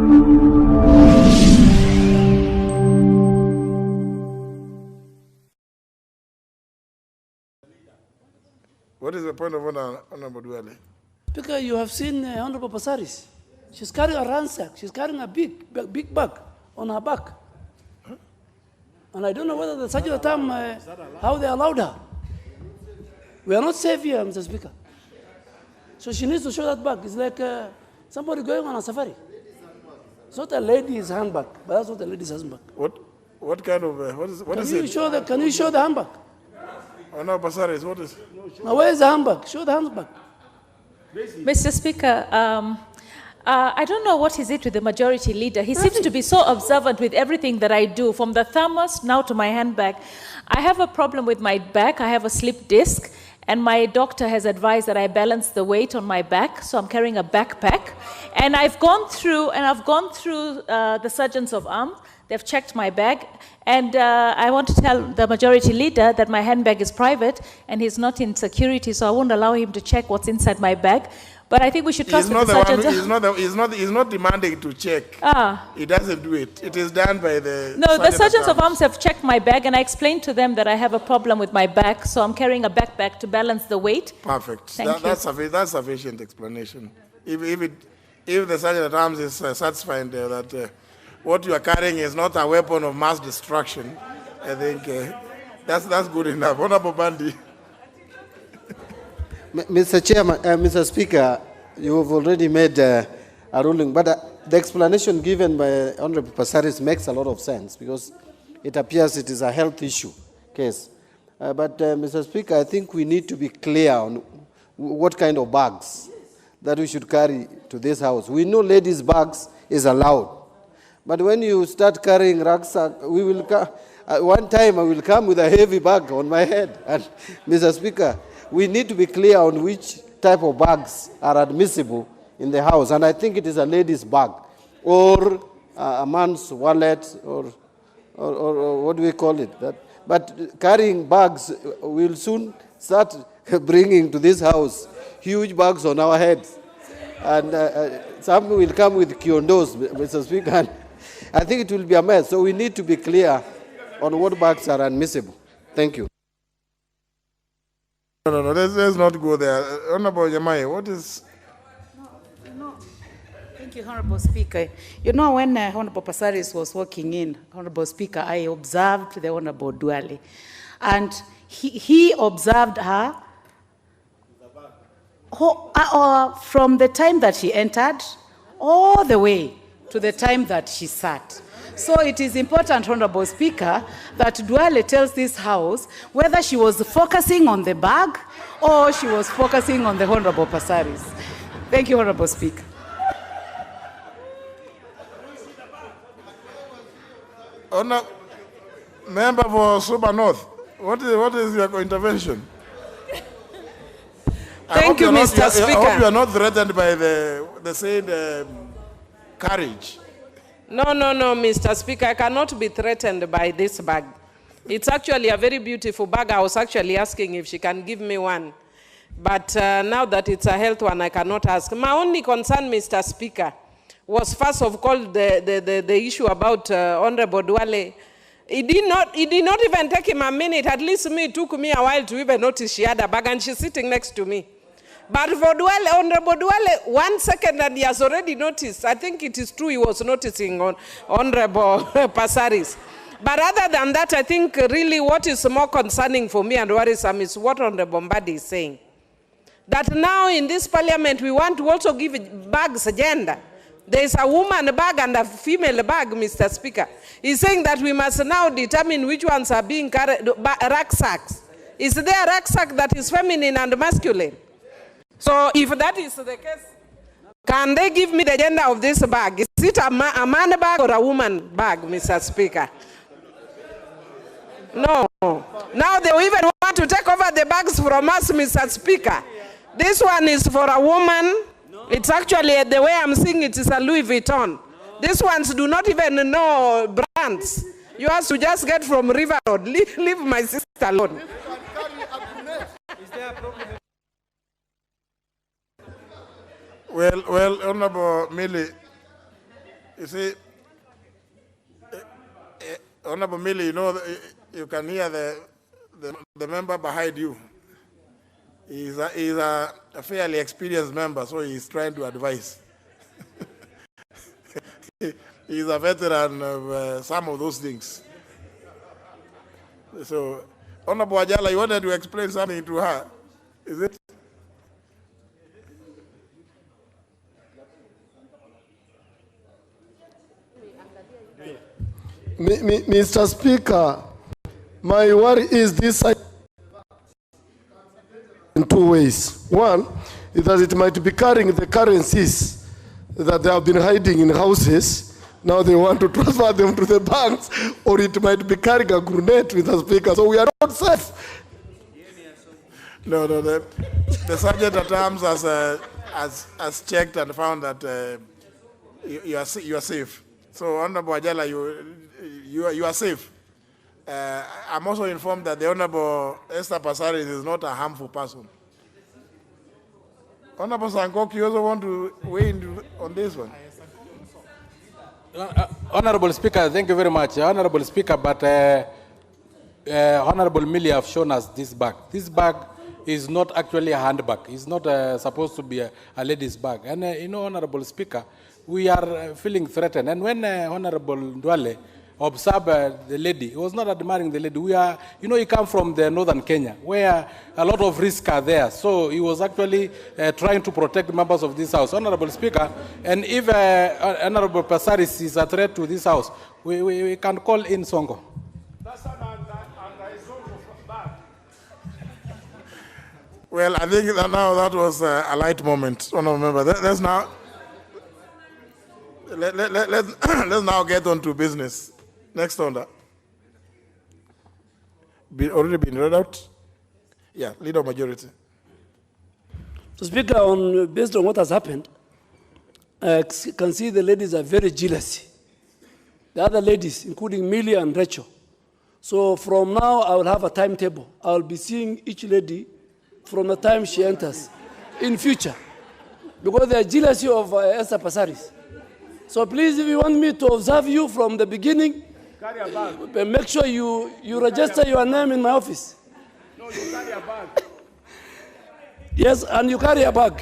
What is the point of Honorable Duale? Because you have seen Honorable Passaris. She's carrying a ransack. She's carrying a big bag on her back. Huh? And I don't know whether the Sergeant at the time, how they allowed her. We are not safe here, Mr. Speaker. So she needs to show that bag. It's like somebody going on a safari. It's not a lady's handbag, but that's not a lady's handbag. What kind of, what is it? Can you show the handbag? Oh no, Passaris, what is? Now where is the handbag? Show the handbag. Mr. Speaker, I don't know what is it with the majority leader. He seems to be so observant with everything that I do, from the thermos now to my handbag. I have a problem with my back. I have a slip disc, and my doctor has advised that I balance the weight on my back, so I'm carrying a backpack. And I've gone through the surgeons of arms. They've checked my bag, and I want to tell the majority leader that my handbag is private, and he's not in security, so I won't allow him to check what's inside my bag. But I think we should trust the surgeons. He's not demanding to check. He doesn't do it. It is done by the. No, the surgeons of arms have checked my bag, and I explained to them that I have a problem with my back, so I'm carrying a backpack to balance the weight. Perfect. That's sufficient explanation. If the sergeant at arms is satisfied that what you are carrying is not a weapon of mass destruction, I think that's good enough. Honorable Bandi. Mr. Chairman, Mr. Speaker, you have already made a ruling, but the explanation given by Honorable Passaris makes a lot of sense because it appears it is a health issue case. But Mr. Speaker, I think we need to be clear on what kind of bags that we should carry to this house. We know ladies' bags is allowed, but when you start carrying rucksack, we will. One time I will come with a heavy bag on my head, and Mr. Speaker, we need to be clear on which type of bags are admissible in the house. And I think it is a lady's bag or a man's wallet or what do we call it? But carrying bags, we'll soon start bringing to this house huge bags on our heads. And some will come with kiondos, Mr. Speaker. I think it will be a mess. So we need to be clear on what bags are admissible. Thank you. No, let's not go there. Honorable Yamai, what is... No. Thank you, Honorable Speaker. You know, when Honorable Passaris was walking in, Honorable Speaker, I observed the Honorable Duale. And he observed her from the time that she entered all the way to the time that she sat. So it is important, Honorable Speaker, that Duale tells this House whether she was focusing on the bag or she was focusing on the Honorable Passaris. Thank you, Honorable Speaker. Member for Suba North, what is your intervention? Thank you, Mr. Speaker. I hope you are not threatened by the said carriage. No, Mr. Speaker, I cannot be threatened by this bag. It's actually a very beautiful bag. I was actually asking if she can give me one. But now that it's a health one, I cannot ask. My only concern, Mr. Speaker, was first of all the issue about Honorable Duale. It did not even take him a minute. At least it took me a while to even notice she had a bag, and she's sitting next to me. But for Duale, Honorable Duale, 1 second and he has already noticed. I think it is true he was noticing on Honorable Passaris. But other than that, I think really what is more concerning for me and worrisome is what Honorable Mbadi is saying. That now in this parliament, we want to also give bags gender. There is a woman bag and a female bag, Mr. Speaker. He's saying that we must now determine which ones are being carried, rucksacks. Is there a rucksack that is feminine and masculine? So if that is the case, can they give me the gender of this bag? Is it a man bag or a woman bag, Mr. Speaker? No. Now they even want to take over the bags from us, Mr. Speaker. This one is for a woman. It's actually, the way I'm seeing it, is a Louis Vuitton. These ones do not even know brands. You have to just get from River Road. Leave my sister alone. Is there a problem? Well, Honorable Millie, You see, Honorable Millie, you know, you can hear the member behind you. He's a fairly experienced member, so he's trying to advise. He's a veteran of some of those things. So, Honorable Ajala, you wanted to explain something to her, is it? Mr. Speaker, my worry is this in two ways. One is that it might be carrying the currencies that they have been hiding in houses. Now they want to transfer them to the banks, or it might be carrying a grenade, Mr. Speaker. So we are not safe. No, the Sergeant at Arms has checked and found that you are safe. So, Honorable Ajala, you are safe. I'm also informed that the Honorable Esther Passaris is not a harmful person. Honorable Sankok, you also want to weigh in on this one? Honorable Speaker, thank you very much. Honorable Speaker, but Honorable Millie have shown us this bag. This bag is not actually a handbag. It's not supposed to be a lady's bag. And you know, Honorable Speaker, we are feeling threatened. And when Honorable Ndwale observed the lady, he was not admiring the lady. We are, you know, he comes from the northern Kenya, where a lot of risks are there. So he was actually trying to protect members of this House. Honorable Speaker, and if Honorable Passaris is a threat to this House, we can call in Songo. Well, I think that now that was a light moment. Honorable member, let's now let's now get on to business. Next order. Already been read out? Yeah, leader majority. So, Speaker, based on what has happened, I can see the ladies are very jealous. The other ladies, including Millie and Rachel. So from now, I will have a timetable. I will be seeing each lady from the time she enters in future, because they are jealous of Esther Passaris. So please, if you want me to observe you from the beginning, carry a bag. Make sure you register your name in my office. No, you carry a bag. Yes, and you carry a bag.